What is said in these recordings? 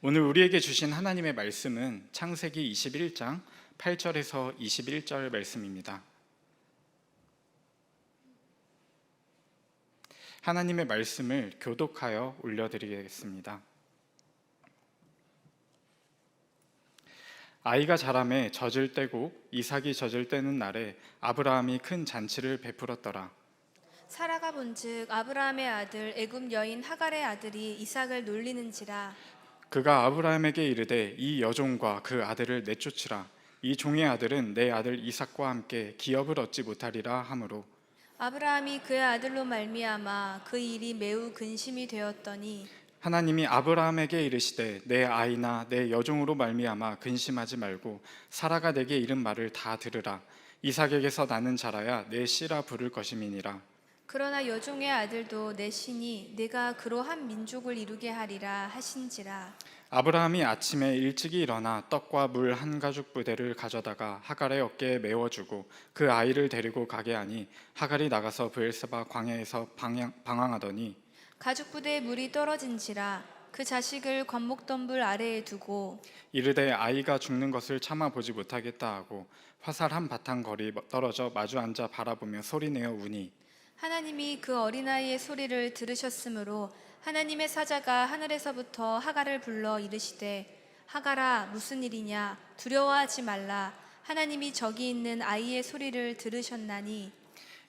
오늘 우리에게 주신 하나님의 말씀은 창세기 21장 8절에서 21절 말씀입니다. 하나님의 말씀을 교독하여 올려드리겠습니다. 아이가 자라매 젖을 떼고 이삭이 젖을 떼는 날에 아브라함이 큰 잔치를 베풀었더라. 사라가 본즉 아브라함의 아들 애굽 여인 하갈의 아들이 이삭을 놀리는지라. 그가 아브라함에게 이르되 이 여종과 그 아들을 내쫓으라. 이 종의 아들은 내 아들 이삭과 함께 기업을 얻지 못하리라 하므로 아브라함이 그의 아들로 말미암아 그 일이 매우 근심이 되었더니 하나님이 아브라함에게 이르시되 내 아이나 내 여종으로 말미암아 근심하지 말고 사라가 내게 이른 말을 다 들으라. 이삭에게서 나는 자라야 내 씨라 부를 것임이니라. 그러나 여종의 아들도 내 신이 내가 그로 한 민족을 이루게 하리라 하신지라. 아브라함이 아침에 일찍이 일어나 떡과 물 한 가죽 부대를 가져다가 하갈의 어깨에 메워주고 그 아이를 데리고 가게 하니 하갈이 나가서 브엘세바 광야에서 방황하더니 가죽 부대에 물이 떨어진지라. 그 자식을 관목덤불 아래에 두고 이르되 아이가 죽는 것을 참아 보지 못하겠다 하고 화살 한 바탕 거리 떨어져 마주 앉아 바라보며 소리내어 우니 하나님이 그 어린아이의 소리를 들으셨으므로 하나님의 사자가 하늘에서부터 하갈을 불러 이르시되 하갈아 무슨 일이냐 두려워하지 말라. 하나님이 저기 있는 아이의 소리를 들으셨나니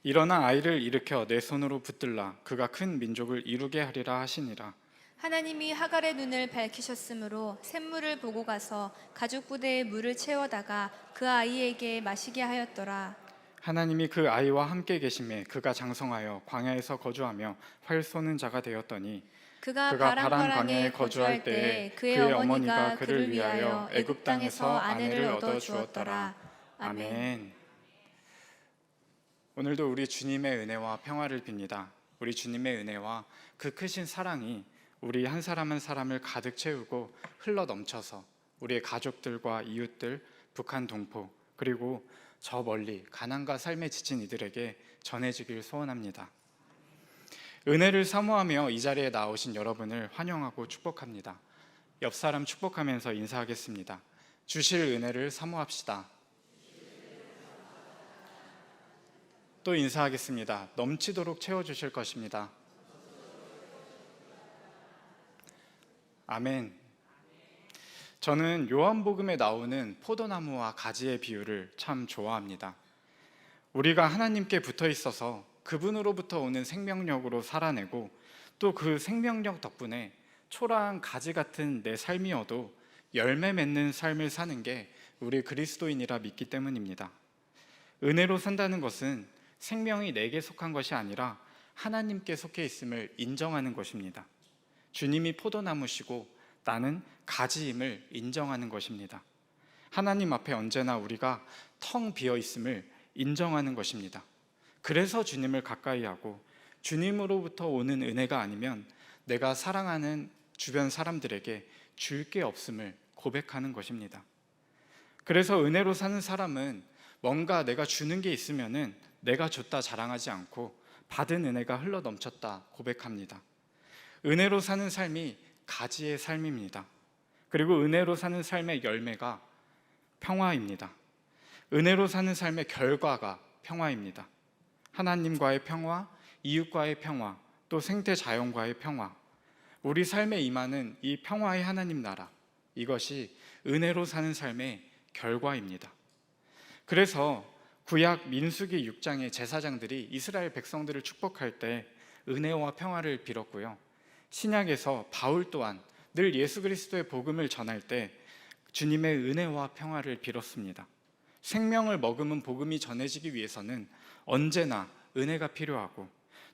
일어나 아이를 일으켜 내 손으로 붙들라. 그가 큰 민족을 이루게 하리라 하시니라. 하나님이 하갈의 눈을 밝히셨으므로 샘물을 보고 가서 가죽 부대에 물을 채워다가 그 아이에게 마시게 하였더라. 하나님이 그 아이와 함께 계심에 그가 장성하여 광야에서 거주하며 활 쏘는 자가 되었더니 그가 바란 광야에 거주할 때에 그의 어머니가 그를 위하여 애굽 땅에서 아내를 얻어 주었더라. 아멘. 오늘도 우리 주님의 은혜와 평화를 빕니다. 우리 주님의 은혜와 그 크신 사랑이 우리 한 사람 한 사람을 가득 채우고 흘러 넘쳐서 우리의 가족들과 이웃들, 북한 동포, 그리고 저 멀리 가난과 삶에 지친 이들에게 전해지길 소원합니다. 은혜를 사모하며 이 자리에 나오신 여러분을 환영하고 축복합니다. 옆 사람 축복하면서 인사하겠습니다. 주실 은혜를 사모합시다. 또 인사하겠습니다. 넘치도록 채워주실 것입니다. 아멘. 저는 요한복음에 나오는 포도나무와 가지의 비유를 참 좋아합니다. 우리가 하나님께 붙어 있어서 그분으로부터 오는 생명력으로 살아내고 또 그 생명력 덕분에 초라한 가지 같은 내 삶이어도 열매 맺는 삶을 사는 게 우리 그리스도인이라 믿기 때문입니다. 은혜로 산다는 것은 생명이 내게 속한 것이 아니라 하나님께 속해 있음을 인정하는 것입니다. 주님이 포도나무시고 나는 가지임을 인정하는 것입니다. 하나님 앞에 언제나 우리가 텅 비어 있음을 인정하는 것입니다. 그래서 주님을 가까이 하고 주님으로부터 오는 은혜가 아니면 내가 사랑하는 주변 사람들에게 줄 게 없음을 고백하는 것입니다. 그래서 은혜로 사는 사람은 뭔가 내가 주는 게 있으면은 내가 줬다 자랑하지 않고 받은 은혜가 흘러 넘쳤다 고백합니다. 은혜로 사는 삶이 가지의 삶입니다. 그리고 은혜로 사는 삶의 열매가 평화입니다. 은혜로 사는 삶의 결과가 평화입니다. 하나님과의 평화, 이웃과의 평화, 또 생태 자연과의 평화, 우리 삶에 임하는 이 평화의 하나님 나라, 이것이 은혜로 사는 삶의 결과입니다. 그래서 구약 민수기 6장의 제사장들이 이스라엘 백성들을 축복할 때 은혜와 평화를 빌었고요. 신약에서 바울 또한 늘 예수 그리스도의 복음을 전할 때 주님의 은혜와 평화를 빌었습니다. 생명을 머금은 복음이 전해지기 위해서는 언제나 은혜가 필요하고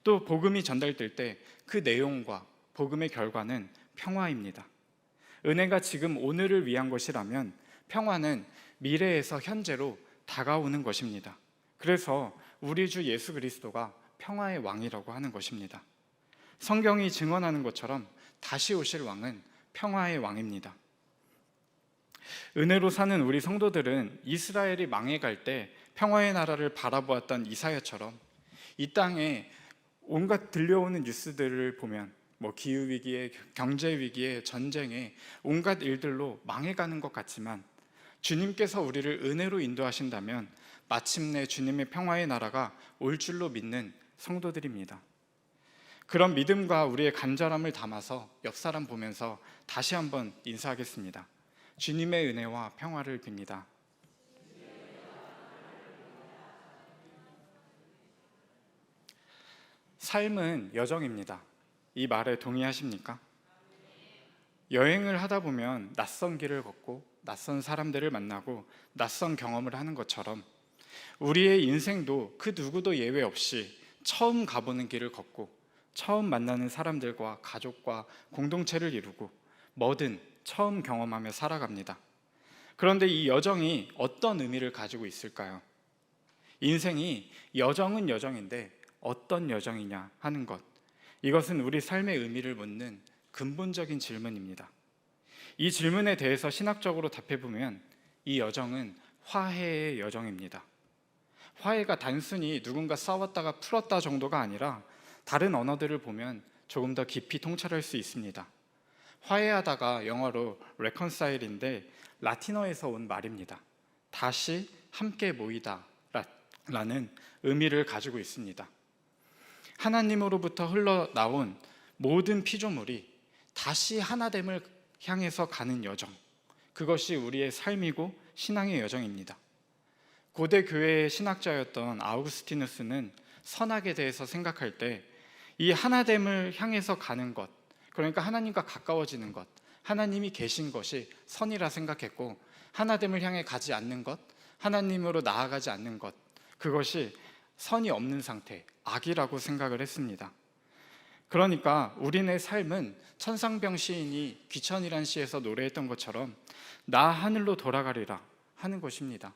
또 복음이 전달될 때 그 내용과 복음의 결과는 평화입니다. 은혜가 지금 오늘을 위한 것이라면 평화는 미래에서 현재로 다가오는 것입니다. 그래서 우리 주 예수 그리스도가 평화의 왕이라고 하는 것입니다. 성경이 증언하는 것처럼 다시 오실 왕은 평화의 왕입니다. 은혜로 사는 우리 성도들은 이스라엘이 망해갈 때 평화의 나라를 바라보았던 이사야처럼 이 땅에 온갖 들려오는 뉴스들을 보면 기후 위기에, 경제 위기에, 전쟁에 온갖 일들로 망해가는 것 같지만 주님께서 우리를 은혜로 인도하신다면 마침내 주님의 평화의 나라가 올 줄로 믿는 성도들입니다. 그런 믿음과 우리의 간절함을 담아서 옆 사람 보면서 다시 한번 인사하겠습니다. 주님의 은혜와 평화를 빕니다. 삶은 여정입니다. 이 말에 동의하십니까? 여행을 하다 보면 낯선 길을 걷고 낯선 사람들을 만나고 낯선 경험을 하는 것처럼 우리의 인생도 그 누구도 예외 없이 처음 가보는 길을 걷고 처음 만나는 사람들과 가족과 공동체를 이루고 뭐든 처음 경험하며 살아갑니다. 그런데 이 여정이 어떤 의미를 가지고 있을까요? 인생이 여정은 여정인데 어떤 여정이냐 하는 것, 이것은 우리 삶의 의미를 묻는 근본적인 질문입니다. 이 질문에 대해서 신학적으로 답해보면 이 여정은 화해의 여정입니다. 화해가 단순히 누군가 싸웠다가 풀었다 정도가 아니라 다른 언어들을 보면 조금 더 깊이 통찰할 수 있습니다. 화해하다가 영어로 reconcile인데 라틴어에서 온 말입니다. 다시 함께 모이다 라는 의미를 가지고 있습니다. 하나님으로부터 흘러나온 모든 피조물이 다시 하나됨을 향해서 가는 여정, 그것이 우리의 삶이고 신앙의 여정입니다. 고대 교회의 신학자였던 아우구스티누스는 선악에 대해서 생각할 때 이 하나됨을 향해서 가는 것, 그러니까 하나님과 가까워지는 것, 하나님이 계신 것이 선이라 생각했고, 하나됨을 향해 가지 않는 것, 하나님으로 나아가지 않는 것, 그것이 선이 없는 상태, 악이라고 생각을 했습니다. 그러니까 우리네 삶은 천상병 시인이 귀천이란 시에서 노래했던 것처럼 나 하늘로 돌아가리라 하는 것입니다.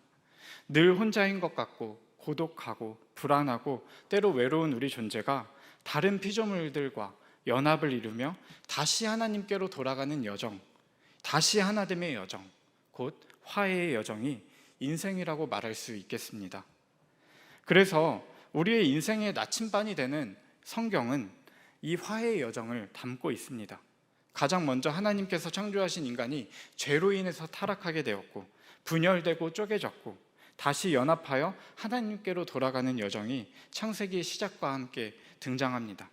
늘 혼자인 것 같고 고독하고 불안하고 때로 외로운 우리 존재가 다른 피조물들과 연합을 이루며 다시 하나님께로 돌아가는 여정, 다시 하나됨의 여정, 곧 화해의 여정이 인생이라고 말할 수 있겠습니다. 그래서 우리의 인생의 나침반이 되는 성경은 이 화해의 여정을 담고 있습니다. 가장 먼저 하나님께서 창조하신 인간이 죄로 인해서 타락하게 되었고 분열되고 쪼개졌고 다시 연합하여 하나님께로 돌아가는 여정이 창세기의 시작과 함께 등장합니다.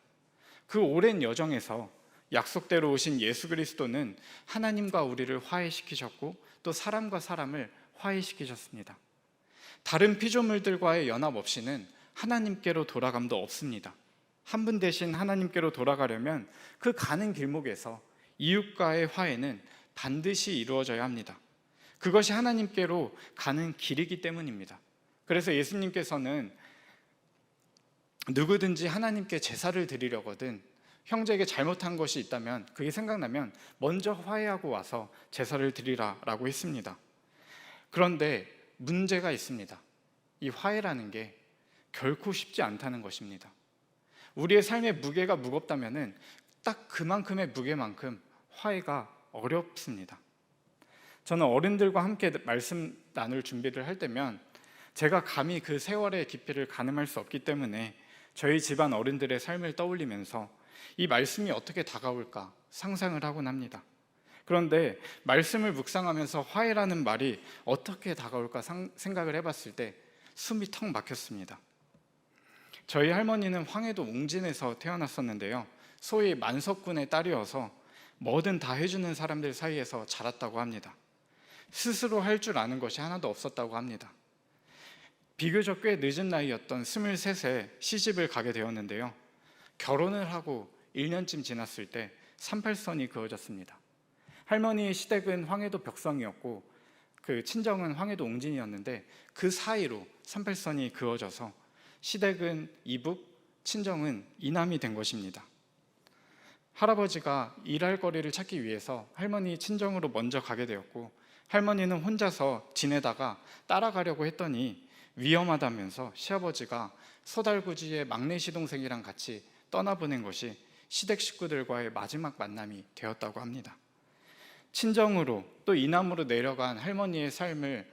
그 오랜 여정에서 약속대로 오신 예수 그리스도는 하나님과 우리를 화해시키셨고 또 사람과 사람을 화해시키셨습니다. 다른 피조물들과의 연합 없이는 하나님께로 돌아감도 없습니다. 한 분 대신 하나님께로 돌아가려면 그 가는 길목에서 이웃과의 화해는 반드시 이루어져야 합니다. 그것이 하나님께로 가는 길이기 때문입니다. 그래서 예수님께서는 누구든지 하나님께 제사를 드리려거든 형제에게 잘못한 것이 있다면, 그게 생각나면 먼저 화해하고 와서 제사를 드리라라고 했습니다. 그런데 문제가 있습니다. 이 화해라는 게 결코 쉽지 않다는 것입니다. 우리의 삶의 무게가 무겁다면 딱 그만큼의 무게만큼 화해가 어렵습니다. 저는 어른들과 함께 말씀 나눌 준비를 할 때면 제가 감히 그 세월의 깊이를 가늠할 수 없기 때문에 저희 집안 어른들의 삶을 떠올리면서 이 말씀이 어떻게 다가올까 상상을 하곤 합니다. 그런데 말씀을 묵상하면서 화해라는 말이 어떻게 다가올까 생각을 해봤을 때 숨이 턱 막혔습니다. 저희 할머니는 황해도 웅진에서 태어났었는데요, 소위 만석군의 딸이어서 뭐든 다 해주는 사람들 사이에서 자랐다고 합니다. 스스로 할 줄 아는 것이 하나도 없었다고 합니다. 비교적 꽤 늦은 나이였던 23세 시집을 가게 되었는데요, 결혼을 하고 1년쯤 지났을 때 38선이 그어졌습니다. 할머니의 시댁은 황해도 벽성이었고 그 친정은 황해도 웅진이었는데 그 사이로 38선이 그어져서 시댁은 이북, 친정은 이남이 된 것입니다. 할아버지가 일할 거리를 찾기 위해서 할머니 친정으로 먼저 가게 되었고 할머니는 혼자서 지내다가 따라가려고 했더니 위험하다면서 시아버지가 소달구지의 막내 시동생이랑 같이 떠나보낸 것이 시댁 식구들과의 마지막 만남이 되었다고 합니다. 친정으로 또 이남으로 내려간 할머니의 삶을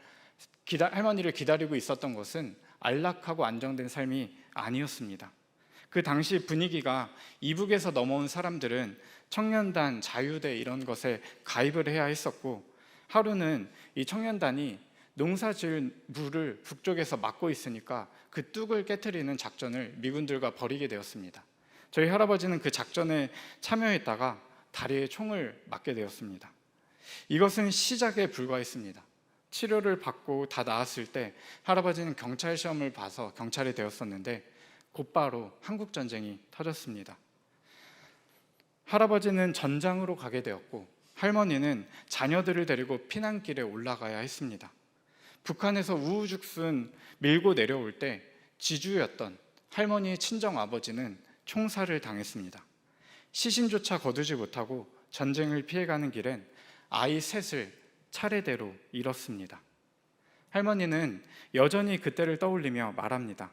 할머니를 기다리고 있었던 것은 안락하고 안정된 삶이 아니었습니다. 그 당시 분위기가 이북에서 넘어온 사람들은 청년단, 자유대 이런 것에 가입을 해야 했었고, 하루는 이 청년단이 농사지을 물을 북쪽에서 막고 있으니까 그 뚝을 깨트리는 작전을 미군들과 벌이게 되었습니다. 저희 할아버지는 그 작전에 참여했다가 다리에 총을 맞게 되었습니다. 이것은 시작에 불과했습니다. 치료를 받고 다 나았을 때 할아버지는 경찰 시험을 봐서 경찰이 되었었는데 곧바로 한국전쟁이 터졌습니다. 할아버지는 전장으로 가게 되었고 할머니는 자녀들을 데리고 피난길에 올라가야 했습니다. 북한에서 우후죽순 밀고 내려올 때 지주였던 할머니의 친정 아버지는 총살을 당했습니다. 시신조차 거두지 못하고 전쟁을 피해가는 길엔 아이 셋을 차례대로 잃었습니다. 할머니는 여전히 그때를 떠올리며 말합니다.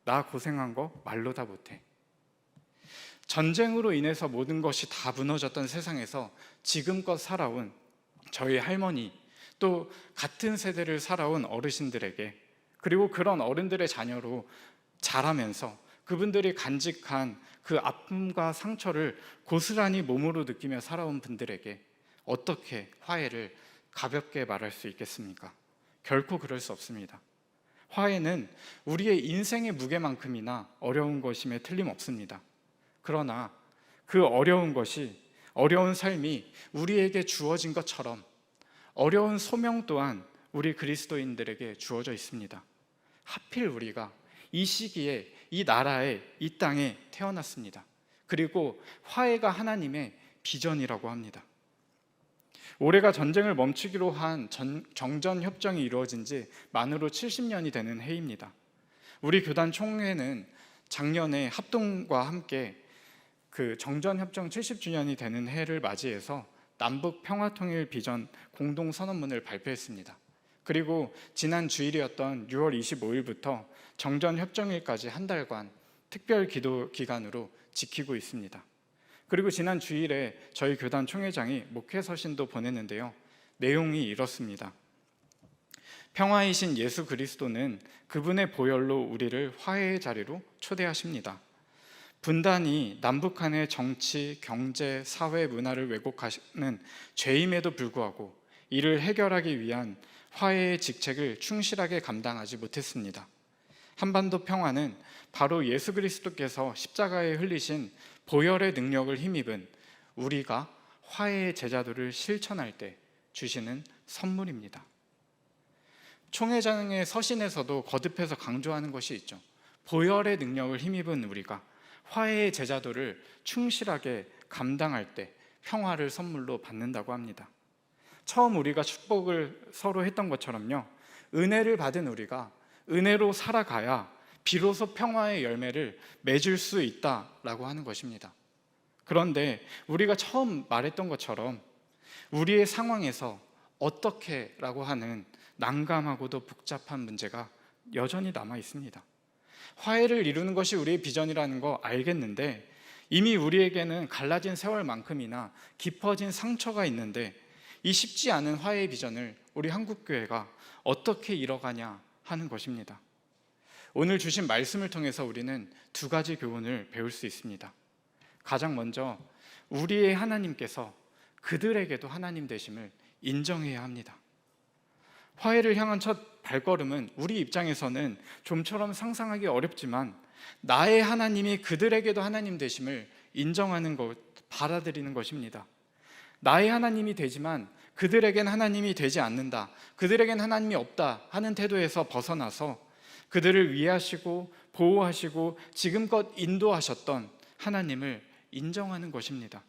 나 고생한 거 말로 다 못해. 전쟁으로 인해서 모든 것이 다 무너졌던 세상에서 지금껏 살아온 저희 할머니, 또 같은 세대를 살아온 어르신들에게, 그리고 그런 어른들의 자녀로 자라면서 그분들이 간직한 그 아픔과 상처를 고스란히 몸으로 느끼며 살아온 분들에게 어떻게 화해를 가볍게 말할 수 있겠습니까? 결코 그럴 수 없습니다. 화해는 우리의 인생의 무게만큼이나 어려운 것임에 틀림없습니다. 그러나 그 어려운 것이, 어려운 삶이 우리에게 주어진 것처럼 어려운 소명 또한 우리 그리스도인들에게 주어져 있습니다. 하필 우리가 이 시기에 이 나라에, 이 땅에 태어났습니다. 그리고 화해가 하나님의 비전이라고 합니다. 올해가 전쟁을 멈추기로 한 정전협정이 이루어진 지 만으로 70년이 되는 해입니다. 우리 교단 총회는 작년에 합동과 함께 그 정전협정 70주년이 되는 해를 맞이해서 남북 평화통일 비전 공동선언문을 발표했습니다. 그리고 지난 주일이었던 6월 25일부터 정전협정일까지 한 달간 특별 기도 기간으로 지키고 있습니다. 그리고 지난 주일에 저희 교단 총회장이 목회 서신도 보냈는데요. 내용이 이렇습니다. 평화이신 예수 그리스도는 그분의 보혈로 우리를 화해의 자리로 초대하십니다. 분단이 남북한의 정치, 경제, 사회, 문화를 왜곡하는 죄임에도 불구하고 이를 해결하기 위한 화해의 직책을 충실하게 감당하지 못했습니다. 한반도 평화는 바로 예수 그리스도께서 십자가에 흘리신 보혈의 능력을 힘입은 우리가 화해의 제자도를 실천할 때 주시는 선물입니다. 총회장의 서신에서도 거듭해서 강조하는 것이 있죠. 보혈의 능력을 힘입은 우리가 화해의 제자도를 충실하게 감당할 때 평화를 선물로 받는다고 합니다. 처음 우리가 축복을 서로 했던 것처럼요, 은혜를 받은 우리가 은혜로 살아가야 비로소 평화의 열매를 맺을 수 있다라고 하는 것입니다. 그런데 우리가 처음 말했던 것처럼 우리의 상황에서 어떻게라고 하는 난감하고도 복잡한 문제가 여전히 남아 있습니다. 화해를 이루는 것이 우리의 비전이라는 거 알겠는데 이미 우리에게는 갈라진 세월만큼이나 깊어진 상처가 있는데 이 쉽지 않은 화해의 비전을 우리 한국교회가 어떻게 이뤄가냐 하는 것입니다. 오늘 주신 말씀을 통해서 우리는 두 가지 교훈을 배울 수 있습니다. 가장 먼저 우리의 하나님께서 그들에게도 하나님 되심을 인정해야 합니다. 화해를 향한 첫 발걸음은 우리 입장에서는 좀처럼 상상하기 어렵지만 나의 하나님이 그들에게도 하나님 되심을 인정하는 것, 받아들이는 것입니다. 나의 하나님이 되지만 그들에겐 하나님이 되지 않는다, 그들에겐 하나님이 없다 하는 태도에서 벗어나서 그들을 위하시고 보호하시고 지금껏 인도하셨던 하나님을 인정하는 것입니다.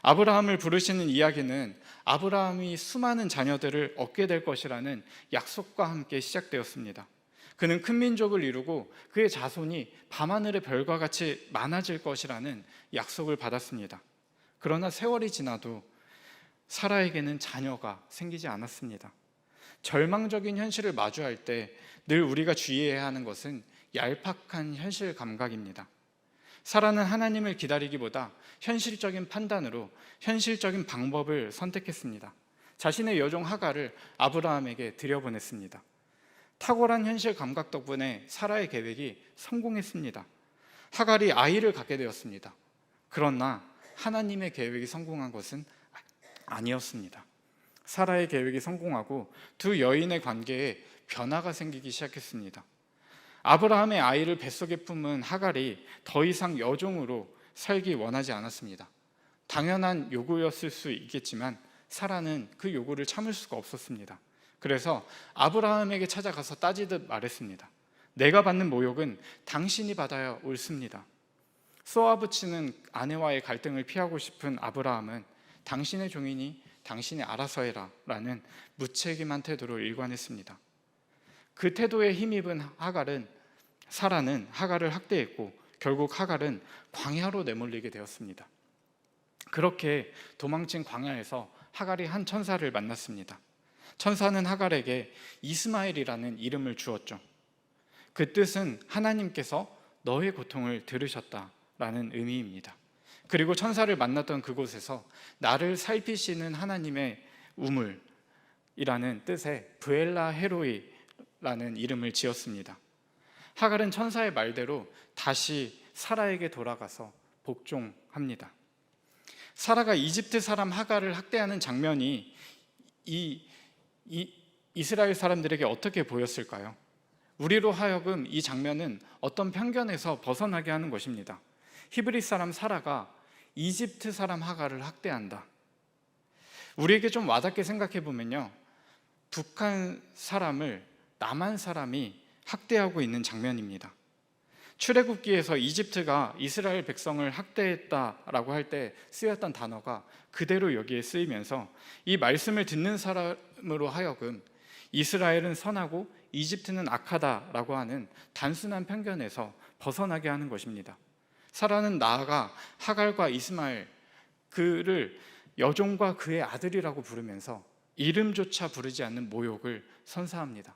아브라함을 부르시는 이야기는 아브라함이 수많은 자녀들을 얻게 될 것이라는 약속과 함께 시작되었습니다. 그는 큰 민족을 이루고 그의 자손이 밤하늘의 별과 같이 많아질 것이라는 약속을 받았습니다. 그러나 세월이 지나도 사라에게는 자녀가 생기지 않았습니다. 절망적인 현실을 마주할 때 늘 우리가 주의해야 하는 것은 얄팍한 현실 감각입니다. 사라는 하나님을 기다리기보다 현실적인 판단으로 현실적인 방법을 선택했습니다. 자신의 여종 하갈을 아브라함에게 들여보냈습니다. 탁월한 현실 감각 덕분에 사라의 계획이 성공했습니다. 하갈이 아이를 갖게 되었습니다. 그러나 하나님의 계획이 성공한 것은 아니었습니다. 사라의 계획이 성공하고 두 여인의 관계에 변화가 생기기 시작했습니다. 아브라함의 아이를 뱃속에 품은 하갈이 더 이상 여종으로 살기 원하지 않았습니다. 당연한 요구였을 수 있겠지만 사라는 그 요구를 참을 수가 없었습니다. 그래서 아브라함에게 찾아가서 따지듯 말했습니다. 내가 받는 모욕은 당신이 받아야 옳습니다. 쏘아붙이는 아내와의 갈등을 피하고 싶은 아브라함은 당신의 종이니 당신이 알아서 해라 라는 무책임한 태도로 일관했습니다. 그 태도에 힘입은 사라는 하갈을 학대했고 결국 하갈은 광야로 내몰리게 되었습니다. 그렇게 도망친 광야에서 하갈이 한 천사를 만났습니다. 천사는 하갈에게 이스마엘이라는 이름을 주었죠. 그 뜻은 하나님께서 너의 고통을 들으셨다라는 의미입니다. 그리고 천사를 만났던 그곳에서 나를 살피시는 하나님의 우물이라는 뜻의 브엘라 헤로이라는 이름을 지었습니다. 하갈은 천사의 말대로 다시 사라에게 돌아가서 복종합니다. 사라가 이집트 사람 하갈을 학대하는 장면이 이스라엘 사람들에게 어떻게 보였을까요? 우리로 하여금 이 장면은 어떤 편견에서 벗어나게 하는 것입니다. 히브리 사람 사라가 이집트 사람 하갈을 학대한다. 우리에게 좀 와닿게 생각해 보면요, 북한 사람을 남한 사람이 학대하고 있는 장면입니다. 출애굽기에서 이집트가 이스라엘 백성을 학대했다라고 할 때 쓰였던 단어가 그대로 여기에 쓰이면서 이 말씀을 듣는 사람으로 하여금 이스라엘은 선하고 이집트는 악하다라고 하는 단순한 편견에서 벗어나게 하는 것입니다. 사라는 나아가 하갈과 이스마엘, 그를 여종과 그의 아들이라고 부르면서 이름조차 부르지 않는 모욕을 선사합니다.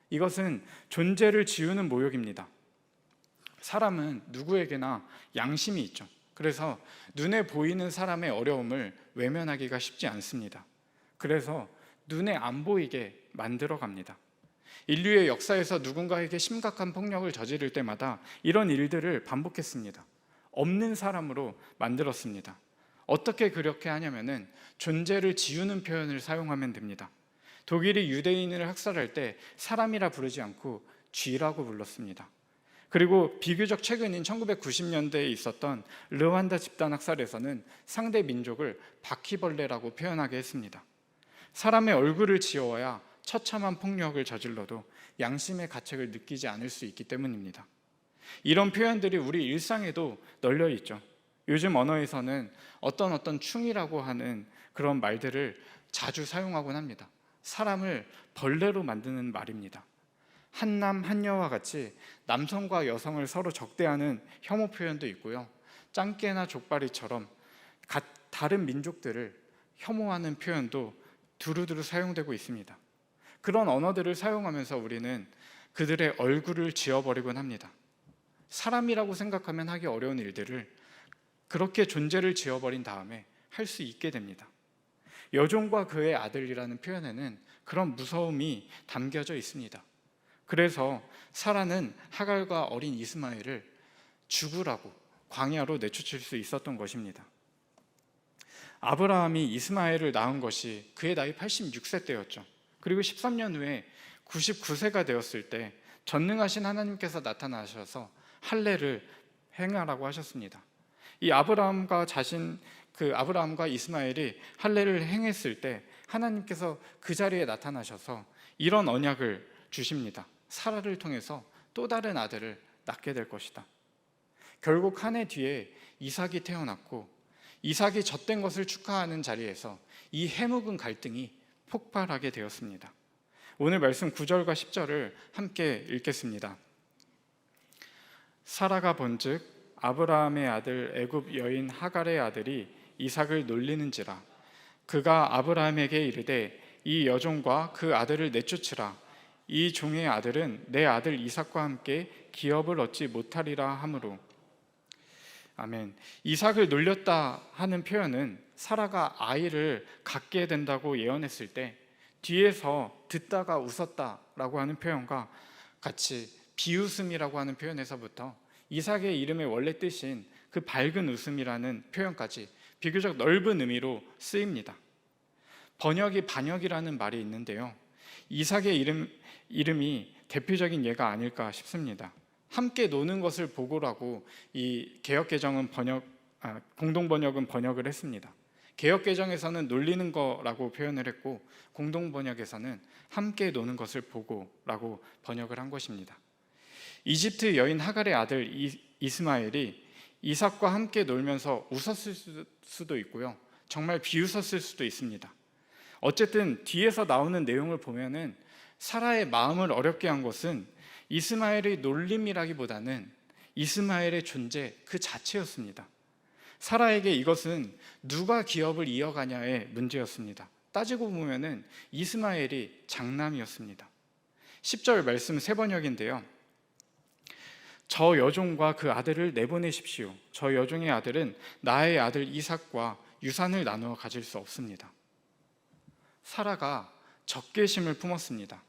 이것은 존재를 지우는 모욕입니다. 사람은 누구에게나 양심이 있죠. 그래서 눈에 보이는 사람의 어려움을 외면하기가 쉽지 않습니다. 그래서 눈에 안 보이게 만들어 갑니다. 인류의 역사에서 누군가에게 심각한 폭력을 저지를 때마다 이런 일들을 반복했습니다. 없는 사람으로 만들었습니다. 어떻게 그렇게 하냐면은 존재를 지우는 표현을 사용하면 됩니다. 독일이 유대인을 학살할 때 사람이라 부르지 않고 쥐라고 불렀습니다. 그리고 비교적 최근인 1990년대에 있었던 르완다 집단 학살에서는 상대 민족을 바퀴벌레라고 표현하게 했습니다. 사람의 얼굴을 지워야 처참한 폭력을 저질러도 양심의 가책을 느끼지 않을 수 있기 때문입니다. 이런 표현들이 우리 일상에도 널려 있죠. 요즘 언어에서는 어떤 충이라고 하는 그런 말들을 자주 사용하곤 합니다. 사람을 벌레로 만드는 말입니다. 한남 한여와 같이 남성과 여성을 서로 적대하는 혐오 표현도 있고요, 짱깨나 족발이처럼 다른 민족들을 혐오하는 표현도 두루두루 사용되고 있습니다. 그런 언어들을 사용하면서 우리는 그들의 얼굴을 지워버리곤 합니다. 사람이라고 생각하면 하기 어려운 일들을 그렇게 존재를 지워버린 다음에 할 수 있게 됩니다. 여종과 그의 아들이라는 표현에는 그런 무서움이 담겨져 있습니다. 그래서 사라는 하갈과 어린 이스마엘을 죽으라고 광야로 내쫓을 수 있었던 것입니다. 아브라함이 이스마엘을 낳은 것이 그의 나이 86세 때였죠. 그리고 13년 후에 99세가 되었을 때 전능하신 하나님께서 나타나셔서 할례를 행하라고 하셨습니다. 이 아브라함과 이스마엘이 할례를 행했을 때 하나님께서 그 자리에 나타나셔서 이런 언약을 주십니다. 사라를 통해서 또 다른 아들을 낳게 될 것이다. 결국 한 해 뒤에 이삭이 태어났고, 이삭이 젖된 것을 축하하는 자리에서 이 해묵은 갈등이 폭발하게 되었습니다. 오늘 말씀 9절과 10절을 함께 읽겠습니다. 사라가 본즉 아브라함의 아들 애굽 여인 하갈의 아들이 이삭을 놀리는지라. 그가 아브라함에게 이르되 이 여종과 그 아들을 내쫓으라. 이 종의 아들은 내 아들 이삭과 함께 기업을 얻지 못하리라 하므로. 아멘. 이삭을 놀렸다 하는 표현은 사라가 아이를 갖게 된다고 예언했을 때 뒤에서 듣다가 웃었다라고 하는 표현과 같이 비웃음이라고 하는 표현에서부터 이삭의 이름의 원래 뜻인 그 밝은 웃음이라는 표현까지 비교적 넓은 의미로 쓰입니다. 번역이 반역이라는 말이 있는데요. 이삭의 이름이 대표적인 예가 아닐까 싶습니다. 함께 노는 것을 보고라고 이 개역개정은 공동번역은 번역을 했습니다. 개역개정에서는 놀리는 거라고 표현을 했고 공동번역에서는 함께 노는 것을 보고라고 번역을 한 것입니다. 이집트 여인 하갈의 아들 이스마엘이 이삭과 함께 놀면서 웃었을 수도 있고요, 정말 비웃었을 수도 있습니다. 어쨌든 뒤에서 나오는 내용을 보면은 사라의 마음을 어렵게 한 것은 이스마엘의 놀림이라기보다는 이스마엘의 존재 그 자체였습니다. 사라에게 이것은 누가 기업을 이어가냐의 문제였습니다. 따지고 보면은 이스마엘이 장남이었습니다. 10절 말씀 세 번역인데요. 저 여종과 그 아들을 내보내십시오. 저 여종의 아들은 나의 아들 이삭과 유산을 나누어 가질 수 없습니다. 사라가 적개심을 품었습니다.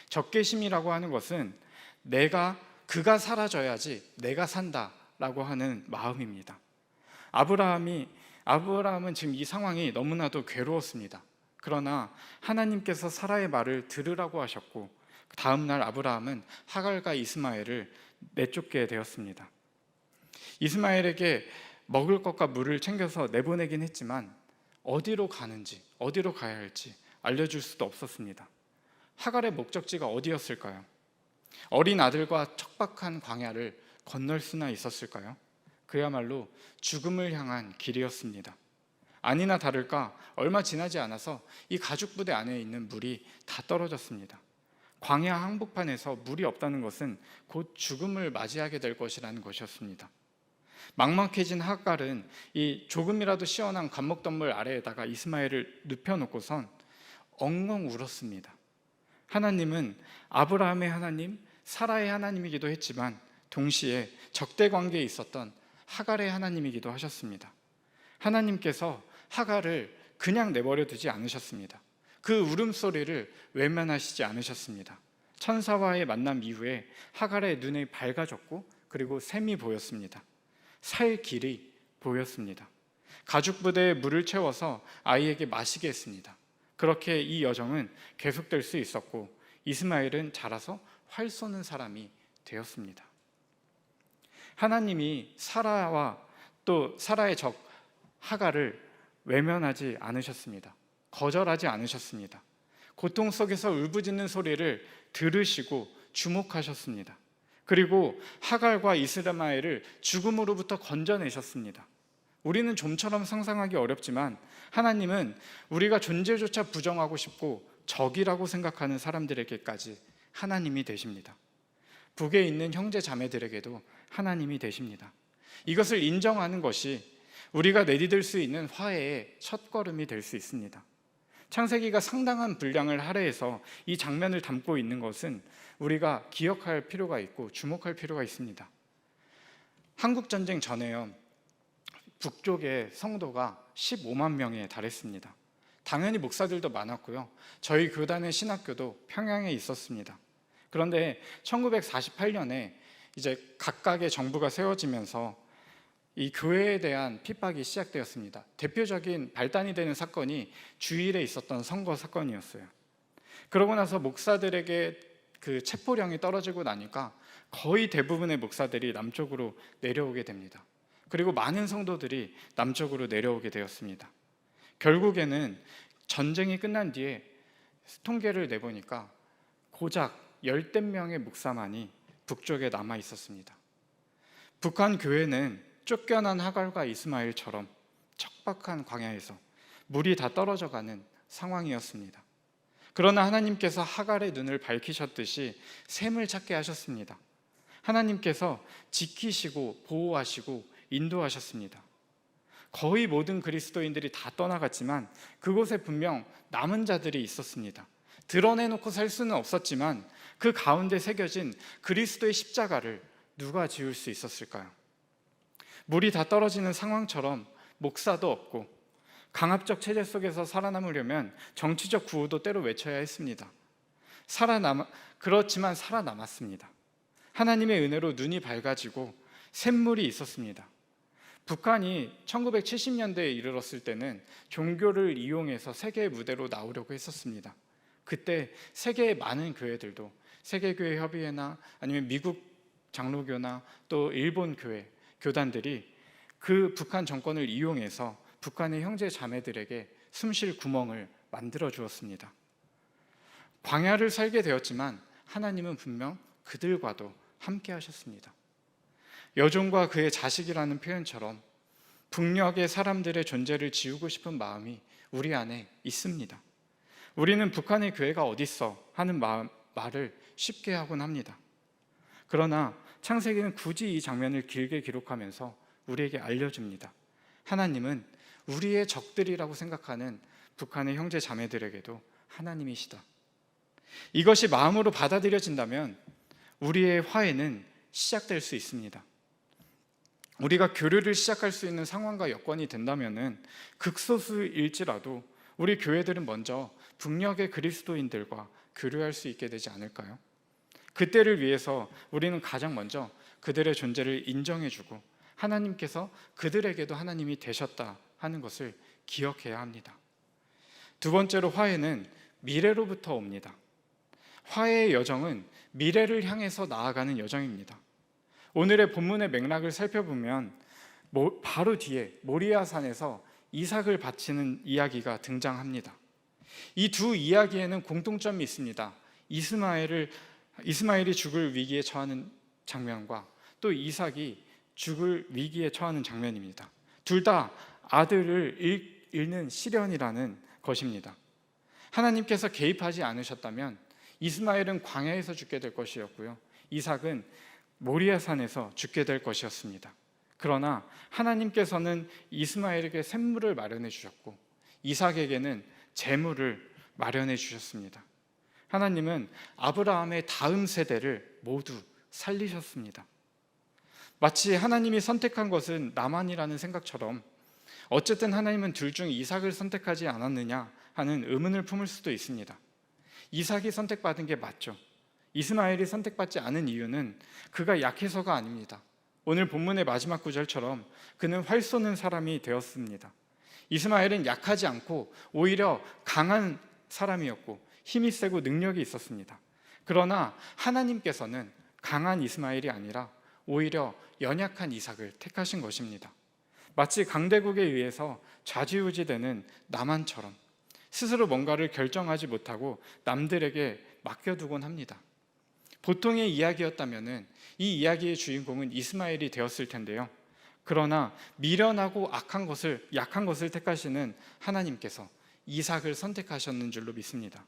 적개심이라고 하는 것은 그가 사라져야지 내가 산다라고 하는 마음입니다. 아브라함은 지금 이 상황이 너무나도 괴로웠습니다. 그러나 하나님께서 사라의 말을 들으라고 하셨고 다음 날 아브라함은 하갈과 이스마엘을 내쫓게 되었습니다. 이스마엘에게 먹을 것과 물을 챙겨서 내보내긴 했지만 어디로 가는지, 어디로 가야 할지 알려줄 수도 없었습니다. 하갈의 목적지가 어디였을까요? 어린 아들과 척박한 광야를 건널 수나 있었을까요? 그야말로 죽음을 향한 길이었습니다. 아니나 다를까 얼마 지나지 않아서 이 가죽 부대 안에 있는 물이 다 떨어졌습니다. 광야 한복판에서 물이 없다는 것은 곧 죽음을 맞이하게 될 것이라는 것이었습니다. 막막해진 하갈은 이 조금이라도 시원한 감목덩물 아래에다가 이스마엘을 눕혀놓고선 엉엉 울었습니다. 하나님은 아브라함의 하나님, 사라의 하나님이기도 했지만 동시에 적대 관계에 있었던 하갈의 하나님이기도 하셨습니다. 하나님께서 하갈을 그냥 내버려 두지 않으셨습니다. 그 울음소리를 외면하시지 않으셨습니다. 천사와의 만남 이후에 하갈의 눈이 밝아졌고 그리고 샘이 보였습니다. 살 길이 보였습니다. 가죽 부대에 물을 채워서 아이에게 마시게 했습니다. 그렇게 이 여정은 계속될 수 있었고 이스마엘은 자라서 활 쏘는 사람이 되었습니다. 하나님이 사라와 또 사라의 적 하갈을 외면하지 않으셨습니다. 거절하지 않으셨습니다. 고통 속에서 울부짖는 소리를 들으시고 주목하셨습니다. 그리고 하갈과 이스마엘을 죽음으로부터 건져내셨습니다. 우리는 좀처럼 상상하기 어렵지만 하나님은 우리가 존재조차 부정하고 싶고 적이라고 생각하는 사람들에게까지 하나님이 되십니다. 북에 있는 형제 자매들에게도 하나님이 되십니다. 이것을 인정하는 것이 우리가 내디딜 수 있는 화해의 첫걸음이 될 수 있습니다. 창세기가 상당한 분량을 할애해서 이 장면을 담고 있는 것은 우리가 기억할 필요가 있고 주목할 필요가 있습니다. 한국전쟁 전에요, 북쪽의 성도가 15만 명에 달했습니다. 당연히 목사들도 많았고요, 저희 교단의 신학교도 평양에 있었습니다. 그런데 1948년에 이제 각각의 정부가 세워지면서 이 교회에 대한 핍박이 시작되었습니다. 대표적인 발단이 되는 사건이 주일에 있었던 선거 사건이었어요. 그러고 나서 목사들에게 그 체포령이 떨어지고 나니까 거의 대부분의 목사들이 남쪽으로 내려오게 됩니다. 그리고 많은 성도들이 남쪽으로 내려오게 되었습니다. 결국에는 전쟁이 끝난 뒤에 통계를 내보니까 고작 10대 명의 목사만이 북쪽에 남아 있었습니다. 북한 교회는 쫓겨난 하갈과 이스마엘처럼 척박한 광야에서 물이 다 떨어져가는 상황이었습니다. 그러나 하나님께서 하갈의 눈을 밝히셨듯이 샘을 찾게 하셨습니다. 하나님께서 지키시고 보호하시고 인도하셨습니다. 거의 모든 그리스도인들이 다 떠나갔지만 그곳에 분명 남은 자들이 있었습니다. 드러내놓고 살 수는 없었지만 그 가운데 새겨진 그리스도의 십자가를 누가 지울 수 있었을까요? 물이 다 떨어지는 상황처럼 목사도 없고 강압적 체제 속에서 살아남으려면 정치적 구호도 때로 외쳐야 했습니다. 그렇지만 살아남았습니다. 하나님의 은혜로 눈이 밝아지고 샘물이 있었습니다. 북한이 1970년대에 이르렀을 때는 종교를 이용해서 세계의 무대로 나오려고 했었습니다. 그때 세계의 많은 교회들도 세계교회 협의회나 아니면 미국 장로교나 또 일본 교회, 교단들이 그 북한 정권을 이용해서 북한의 형제 자매들에게 숨쉴 구멍을 만들어 주었습니다. 광야를 살게 되었지만 하나님은 분명 그들과도 함께 하셨습니다. 여종과 그의 자식이라는 표현처럼 북녘의 사람들의 존재를 지우고 싶은 마음이 우리 안에 있습니다. 우리는 북한의 교회가 어딨어 하는 말을 쉽게 하곤 합니다. 그러나 창세기는 굳이 이 장면을 길게 기록하면서 우리에게 알려줍니다. 하나님은 우리의 적들이라고 생각하는 북한의 형제 자매들에게도 하나님이시다. 이것이 마음으로 받아들여진다면 우리의 화해는 시작될 수 있습니다. 우리가 교류를 시작할 수 있는 상황과 여건이 된다면 극소수일지라도 우리 교회들은 먼저 북녘의 그리스도인들과 교류할 수 있게 되지 않을까요? 그때를 위해서 우리는 가장 먼저 그들의 존재를 인정해주고 하나님께서 그들에게도 하나님이 되셨다 하는 것을 기억해야 합니다. 두 번째로 화해는 미래로부터 옵니다. 화해의 여정은 미래를 향해서 나아가는 여정입니다. 오늘의 본문의 맥락을 살펴보면 바로 뒤에 모리아 산에서 이삭을 바치는 이야기가 등장합니다. 이 두 이야기에는 공통점이 있습니다. 이스마엘이 죽을 위기에 처하는 장면과 또 이삭이 죽을 위기에 처하는 장면입니다. 둘 다 아들을 잃는 시련이라는 것입니다. 하나님께서 개입하지 않으셨다면 이스마엘은 광야에서 죽게 될 것이었고요, 이삭은 모리아산에서 죽게 될 것이었습니다. 그러나 하나님께서는 이스마엘에게 샘물을 마련해 주셨고 이삭에게는 재물을 마련해 주셨습니다. 하나님은 아브라함의 다음 세대를 모두 살리셨습니다. 마치 하나님이 선택한 것은 나만이라는 생각처럼 어쨌든 하나님은 둘 중 이삭을 선택하지 않았느냐 하는 의문을 품을 수도 있습니다. 이삭이 선택받은 게 맞죠. 이스마엘이 선택받지 않은 이유는 그가 약해서가 아닙니다. 오늘 본문의 마지막 구절처럼 그는 활 쏘는 사람이 되었습니다. 이스마엘은 약하지 않고 오히려 강한 사람이었고 힘이 세고 능력이 있었습니다. 그러나 하나님께서는 강한 이스마엘이 아니라 오히려 연약한 이삭을 택하신 것입니다. 마치 강대국에 의해서 좌지우지되는 나만처럼 스스로 뭔가를 결정하지 못하고 남들에게 맡겨두곤 합니다. 보통의 이야기였다면 이 이야기의 주인공은 이스마엘이 되었을 텐데요. 그러나 미련하고 약한 것을 택하시는 하나님께서 이삭을 선택하셨는 줄로 믿습니다.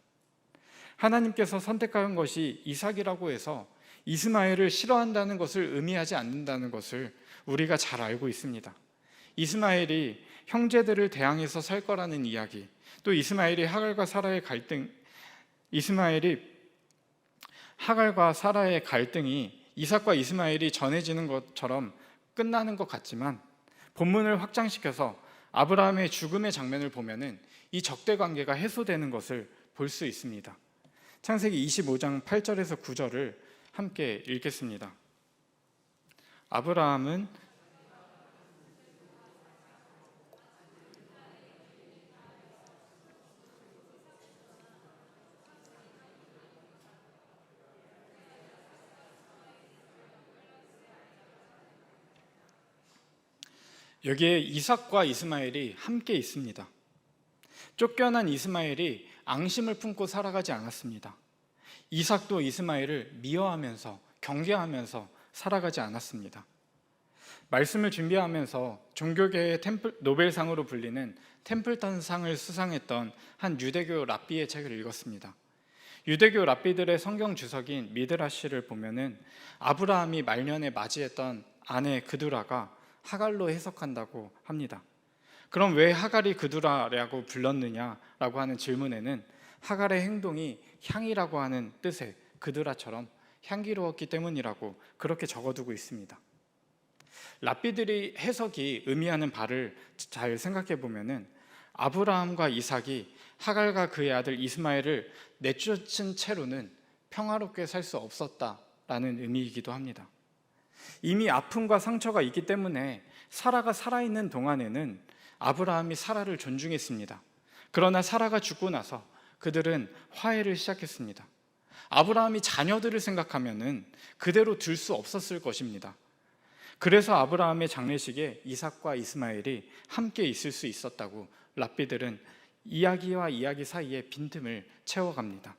하나님께서 선택한 것이 이삭이라고 해서 이스마엘을 싫어한다는 것을 의미하지 않는다는 것을 우리가 잘 알고 있습니다. 이스마엘이 형제들을 대항해서 살 거라는 이야기, 또 이스마엘이 하갈과 사라의 갈등이 이삭과 이스마엘이 전해지는 것처럼 끝나는 것 같지만 본문을 확장시켜서 아브라함의 죽음의 장면을 보면은 이 적대 관계가 해소되는 것을 볼 수 있습니다. 창세기 25장 8절에서 9절을 함께 읽겠습니다. 아브라함은 여기에 이삭과 이스마엘이 함께 있습니다. 쫓겨난 이스마엘이 앙심을 품고 살아가지 않았습니다. 이삭도 이스마엘을 미워하면서 경계하면서 살아가지 않았습니다. 말씀을 준비하면서 종교계의 노벨상으로 불리는 템플턴상을 수상했던 한 유대교 랍비의 책을 읽었습니다. 유대교 랍비들의 성경 주석인 미드라시를 보면은 아브라함이 말년에 맞이했던 아내 그두라가 하갈로 해석한다고 합니다. 그럼 왜 하갈이 그두라라고 불렀느냐라고 하는 질문에는 하갈의 행동이 향이라고 하는 뜻의 그두라처럼 향기로웠기 때문이라고 그렇게 적어두고 있습니다. 랍비들이 해석이 의미하는 바를 잘 생각해 보면은 아브라함과 이삭이 하갈과 그의 아들 이스마엘을 내쫓은 채로는 평화롭게 살 수 없었다라는 의미이기도 합니다. 이미 아픔과 상처가 있기 때문에 사라가 살아있는 동안에는 아브라함이 사라를 존중했습니다. 그러나 사라가 죽고 나서 그들은 화해를 시작했습니다. 아브라함이 자녀들을 생각하면은 그대로 둘 수 없었을 것입니다. 그래서 아브라함의 장례식에 이삭과 이스마엘이 함께 있을 수 있었다고 랍비들은 이야기와 이야기 사이에 빈틈을 채워갑니다.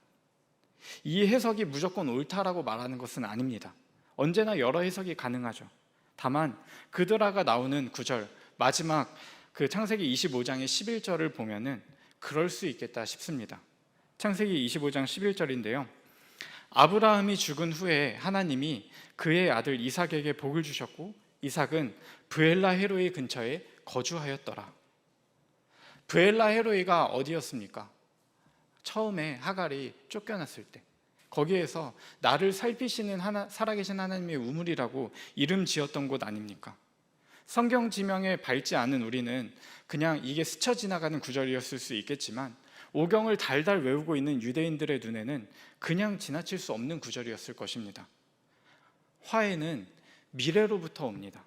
이 해석이 무조건 옳다라고 말하는 것은 아닙니다. 언제나 여러 해석이 가능하죠. 다만 그드라가 나오는 구절, 마지막 그 창세기 25장의 11절을 보면은 그럴 수 있겠다 싶습니다. 창세기 25장 11절인데요. 아브라함이 죽은 후에 하나님이 그의 아들 이삭에게 복을 주셨고 이삭은 브엘라 헤로이 근처에 거주하였더라. 브엘라 헤로이가 어디였습니까? 처음에 하갈이 쫓겨났을 때 거기에서 나를 살피시는 살아계신 하나님의 우물이라고 이름 지었던 곳 아닙니까? 성경 지명에 밟지 않은 우리는 그냥 이게 스쳐 지나가는 구절이었을 수 있겠지만 오경을 달달 외우고 있는 유대인들의 눈에는 그냥 지나칠 수 없는 구절이었을 것입니다. 화해는 미래로부터 옵니다.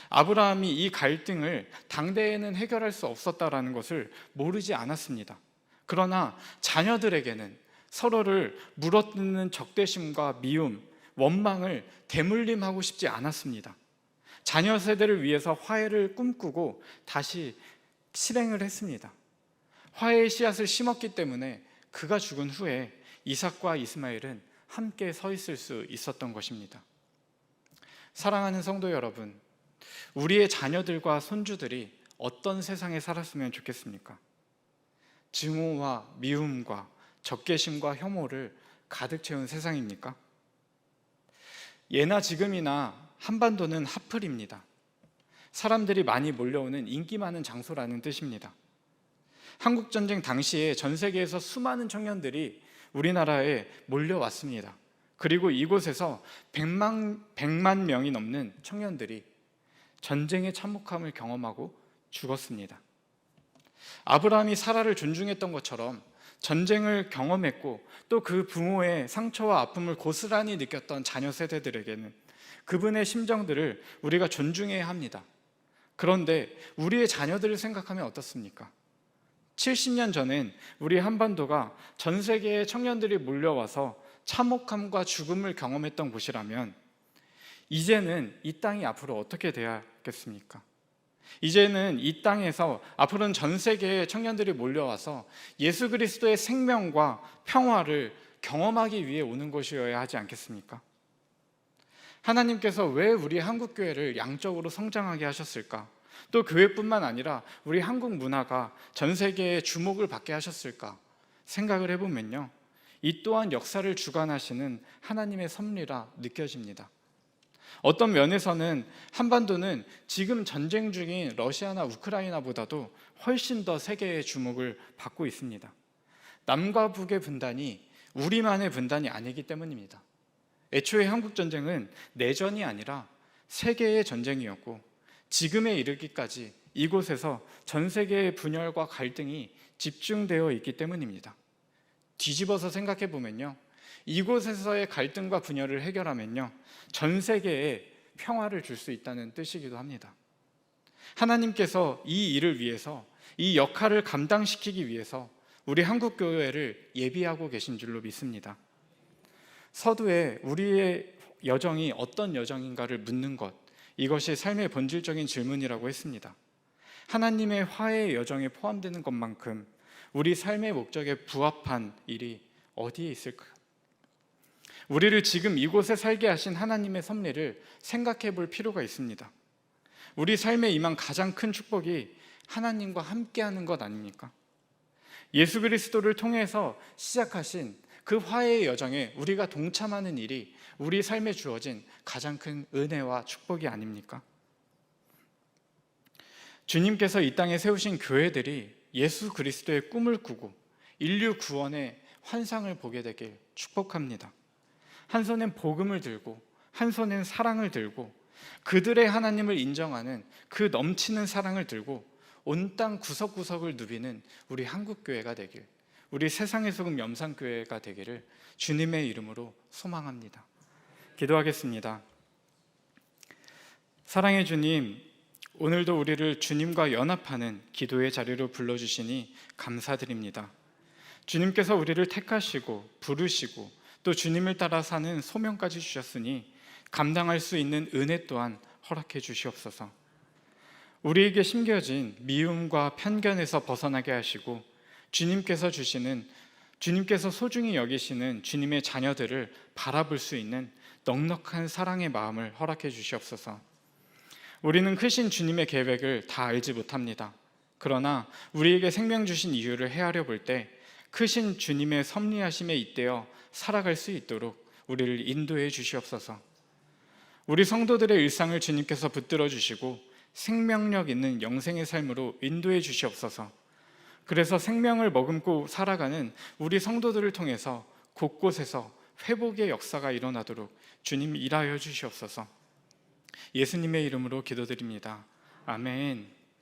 아브라함이 이 갈등을 당대에는 해결할 수 없었다라는 것을 모르지 않았습니다. 그러나 자녀들에게는 서로를 물어뜯는 적대심과 미움, 원망을 대물림하고 싶지 않았습니다. 자녀 세대를 위해서 화해를 꿈꾸고 다시 실행을 했습니다. 화해의 씨앗을 심었기 때문에 그가 죽은 후에 이삭과 이스마엘은 함께 서 있을 수 있었던 것입니다. 사랑하는 성도 여러분, 우리의 자녀들과 손주들이 어떤 세상에 살았으면 좋겠습니까? 증오와 미움과 적개심과 혐오를 가득 채운 세상입니까? 예나 지금이나 한반도는 핫플입니다. 사람들이 많이 몰려오는 인기 많은 장소라는 뜻입니다. 한국전쟁 당시에 전 세계에서 수많은 청년들이 우리나라에 몰려왔습니다. 그리고 이곳에서 100만 명이 넘는 청년들이 전쟁의 참혹함을 경험하고 죽었습니다. 아브라함이 사라를 존중했던 것처럼 전쟁을 경험했고 또 그 부모의 상처와 아픔을 고스란히 느꼈던 자녀 세대들에게는 그분의 심정들을 우리가 존중해야 합니다. 그런데 우리의 자녀들을 생각하면 어떻습니까? 70년 전엔 우리 한반도가 전 세계의 청년들이 몰려와서 참혹함과 죽음을 경험했던 곳이라면 이제는 이 땅이 앞으로 어떻게 돼야겠습니까? 이제는 이 땅에서 앞으로는 전 세계의 청년들이 몰려와서 예수 그리스도의 생명과 평화를 경험하기 위해 오는 것이어야 하지 않겠습니까? 하나님께서 왜 우리 한국교회를 양적으로 성장하게 하셨을까? 또 교회뿐만 아니라 우리 한국 문화가 전 세계에 주목을 받게 하셨을까? 생각을 해보면요, 이 또한 역사를 주관하시는 하나님의 섭리라 느껴집니다. 어떤 면에서는 한반도는 지금 전쟁 중인 러시아나 우크라이나보다도 훨씬 더 세계의 주목을 받고 있습니다. 남과 북의 분단이 우리만의 분단이 아니기 때문입니다. 애초에 한국전쟁은 내전이 아니라 세계의 전쟁이었고 지금에 이르기까지 이곳에서 전 세계의 분열과 갈등이 집중되어 있기 때문입니다. 뒤집어서 생각해 보면요, 이곳에서의 갈등과 분열을 해결하면요, 전 세계에 평화를 줄 수 있다는 뜻이기도 합니다. 하나님께서 이 일을 위해서, 이 역할을 감당시키기 위해서 우리 한국교회를 예비하고 계신 줄로 믿습니다. 서두에 우리의 여정이 어떤 여정인가를 묻는 것, 이것이 삶의 본질적인 질문이라고 했습니다. 하나님의 화해의 여정에 포함되는 것만큼 우리 삶의 목적에 부합한 일이 어디에 있을까요? 우리를 지금 이곳에 살게 하신 하나님의 섭리를 생각해 볼 필요가 있습니다. 우리 삶에 임한 가장 큰 축복이 하나님과 함께하는 것 아닙니까? 예수 그리스도를 통해서 시작하신 그 화해의 여정에 우리가 동참하는 일이 우리 삶에 주어진 가장 큰 은혜와 축복이 아닙니까? 주님께서 이 땅에 세우신 교회들이 예수 그리스도의 꿈을 꾸고 인류 구원의 환상을 보게 되길 축복합니다. 한 손엔 복음을 들고 한 손엔 사랑을 들고 그들의 하나님을 인정하는 그 넘치는 사랑을 들고 온 땅 구석구석을 누비는 우리 한국교회가 되길, 우리 세상의 소금 염산교회가 되기를 주님의 이름으로 소망합니다. 기도하겠습니다. 사랑의 주님, 오늘도 우리를 주님과 연합하는 기도의 자리로 불러주시니 감사드립니다. 주님께서 우리를 택하시고 부르시고 또 주님을 따라 사는 소명까지 주셨으니 감당할 수 있는 은혜 또한 허락해 주시옵소서. 우리에게 심겨진 미움과 편견에서 벗어나게 하시고 주님께서 소중히 여기시는 주님의 자녀들을 바라볼 수 있는 넉넉한 사랑의 마음을 허락해 주시옵소서. 우리는 크신 주님의 계획을 다 알지 못합니다. 그러나 우리에게 생명 주신 이유를 헤아려 볼 때 크신 주님의 섭리하심에 잇대어 살아갈 수 있도록 우리를 인도해 주시옵소서. 우리 성도들의 일상을 주님께서 붙들어 주시고 생명력 있는 영생의 삶으로 인도해 주시옵소서. 그래서 생명을 머금고 살아가는 우리 성도들을 통해서 곳곳에서 회복의 역사가 일어나도록 주님 일하여 주시옵소서. 예수님의 이름으로 기도드립니다. 아멘.